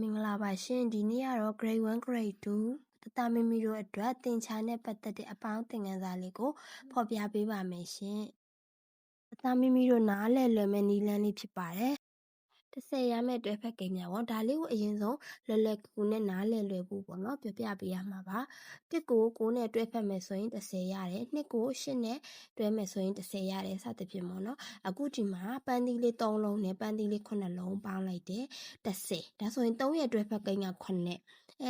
မင်္ဂလာပါရှင်ဒီနေ့ကတော့ grade 1 grade 2တတမမီတို့အတွက်သင်ချာနဲ့ပတ်သက်တဲ့အပေါင်းသင်ခန်းစာလေးကိုဖော်ပြပေးပါမယ်ရှင်တတမမီတို့နားလည်လွယ်မဲ့နည်းလမ်းလေးဖြစ်ပါတယ်10ရမယ့်တွဲဖက်ကိန်းများပေါ့ဒါလေးကိုအရင်ဆုံးလွယ်လွယ်ကူကူနဲ့နားလည်လွယ်ဖို့ပေါ့နော်ပြောပြပေးရမှာပါ1ကို9နဲ့တွဲဖက်မယ်ဆိုရင်10ရတယ်2ကို8နဲ့တွဲမယ်ဆိုရင်10ရတယ်စသဖြင့်ပေါ့နော်အခုဒီမှာပန်းသီးလေး3လုံးနဲ့ပန်းသီးလေး9လုံးပေါင်းလိုက်တယ်10ဒါဆိုရင်3ရဲ့တွဲဖက်ကိန်းက9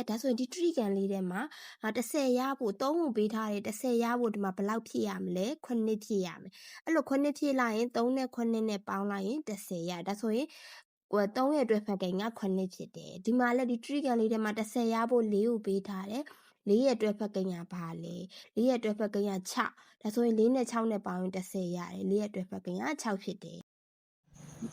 ဒါဆိုရင်ဒီတရိကံလေးထဲမှာ10ရဖို့3ကိုပေးထားတယ်10ရဖို့ဒီမှာဘယ်လောက်ဖြည့်ရမလဲ9ဖြည့်ရမယ်အဲ့လို9ဖြည့်လိုက်ရင်3နဲ့9နဲ့ပေါင်းလိုက်ရင်10ရဒါဆိုရင်3ရဲ့တွဲဖက်ကိန်းက9ဖြစ်တယ်ဒီမှာလည်းဒီ trigon လေးထဲမှာ10ရဖို့4ကိုပေးထားတယ်4ရဲ့တွဲဖက်ကိန်းကဘာလဲ4ရဲ့တွဲဖက်ကိန်းက6ဒါဆိုရင်4နဲ့6နဲ့ပေါင်းရင်10ရတယ်4ရဲ့တွဲဖက်ကိန်းက6ဖြစ်တယ်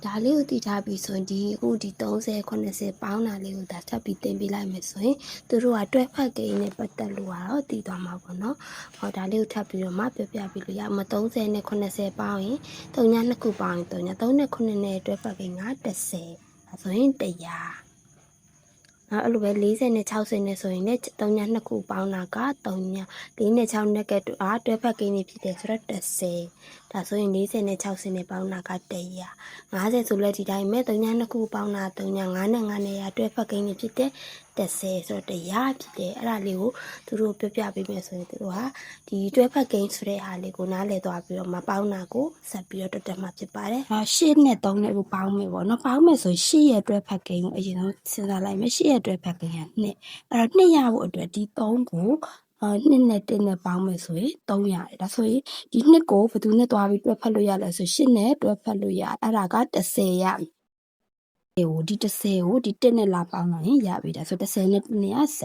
ဒါလေးကိုတည်ထားပြီးဆိုရင်ဒီ30 80ပေါင်းတာလေးကိုဒါထပ်ပြီးတင်ပေးလိုက်မယ်ဆိုရင်သူတို့ကတွဲဖက်ကိန်းနဲ့ပတ်သက်လို့ကတော့တည်သွားမှာပေါ့နော်ဟောဒါလေးကိုထပ်ပြီးတော့မှပြပြပြီးလို့ရမှာ30နဲ့80ပေါင်းရင်3ည2ခုပေါင်းရင်3ည3နဲ့9နဲ့တွဲဖက်ကိန်းက10ဒါဆိုရင်100အဲ့လိုပဲ40နဲ့60နဲ့ဆိုရင်လည်း3ည2ခုပေါင်းတာက3ည4နဲ့6နဲ့ကတွဲဖက်ကိန်းတွေဖြစ်တယ်ဆိုတော့10ဒါဆိုရင်40နဲ့60နဲ့ပေါင်းတာက100 50ဆိုလည်းဒီတိုင်းပဲ3ည2ခုပေါင်းတာ3ည5နဲ့9နဲ့ရတွဲဖက်ကိန်းတွေဖြစ်တယ်10ဆိုတော့100ဖြစ်တယ်အဲ့ဒါလေးကိုသူတို့ပြပြပေးမယ်ဆိုရင်သူတို့ဟာဒီတွဲဖက်ကိန်းဆိုတဲ့ဟာလေးကိုနားလည်သွားပြီးတော့မပေါင်းတာကိုဆက်ပြီးတော့တက်မှာဖြစ်ပါတယ်8နဲ့3နဲ့ကိုပေါင်းမယ်ပေါ့နော်ပေါင်းမယ်ဆိုရင်8ရဲ့တွဲဖက်ကိန်းကိုအရင်ဆုံးစဉ်းစားလိုက်မယ်8ရဲ့တွဲဖက်ကိန်းက2အဲ့တော့2ရဖို့အတွက်ဒီ3ကို2နဲ့1နဲ့ပေါင်းမယ်ဆိုရင်3ရတယ်ဒါဆိုရင်ဒီ2ကိုဘယ်သူနဲ့တွားပြီးတွဲဖက်လို့ရလဲဆို8နဲ့တွဲဖက်လို့ရအဲ့ဒါက10ရဒီ10ကိုဒီ1နဲ့လာပေါင်းလိုက်ရင်ရပြီဒါဆို10နဲ့1နဲ့က7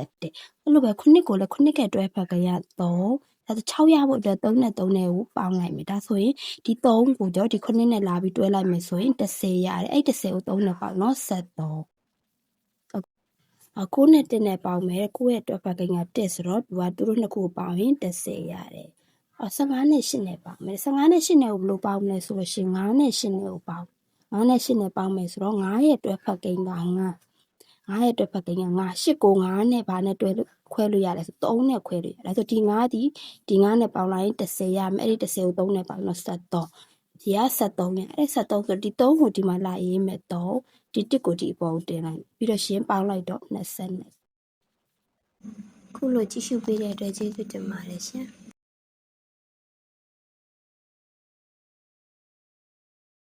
အဲ့လိုပဲ9ကိုလည်း9ကတွဲဖက်ကရ3ဒါဆို6ရဖို့အတွက်3နဲ့3နဲ့ကိုပေါင်းလိုက်မယ်ဒါဆိုရင်ဒီ3ကိုတော့ဒီ9နဲ့လာပြီးတွဲလိုက်မယ်ဆိုရင်10ရတယ်အဲ့10ကို3နဲ့ပေါင်းတော့739နဲ့1နဲ့ပေါင်းမယ်9ရဲ့တွဲဖက်ကိန်းက1ဆိုတော့သူတို့နှစ်ခုကိုပေါင်းရင်10ရတယ်15နဲ့8နဲ့ပေါင်းမယ်15နဲ့8နဲ့ကိုဘယ်လိုပေါင်းမလဲဆိုလို့ရှိရင်9နဲ့8နဲ့ကိုပေါင်း9နဲ့8နဲ့ပေါင်းမယ်ဆိုတော့9ရဲ့တွဲဖက်ကိန်းက9ရဲ့တွဲဖက်ကိန်းက9 8ကို9နဲ့ဘာနဲ့တွဲခွဲလို့ရလဲဆို3နဲ့ခွဲလို့ရဒါဆိုဒီ9ဒီ9နဲ့ပေါင်းလိုက်ရင်10ရမယ်အဲ့ဒီ10ကို3နဲ့ပေါင်းတော့73ဒီက73ရအဲ့73ဆိုဒီ3ကိုဒီမှာလာရေးမယ်3ဒီ1ကိုဒီအပေါ်တင်လိုက်ပြီးတော့ရှင်းပေါင်းလိုက်တော့20နဲ့ခုလိုကြည့်ရှုပေးတဲ့အတွက်ကျေးဇူးတင်ပါတယ်ရှင်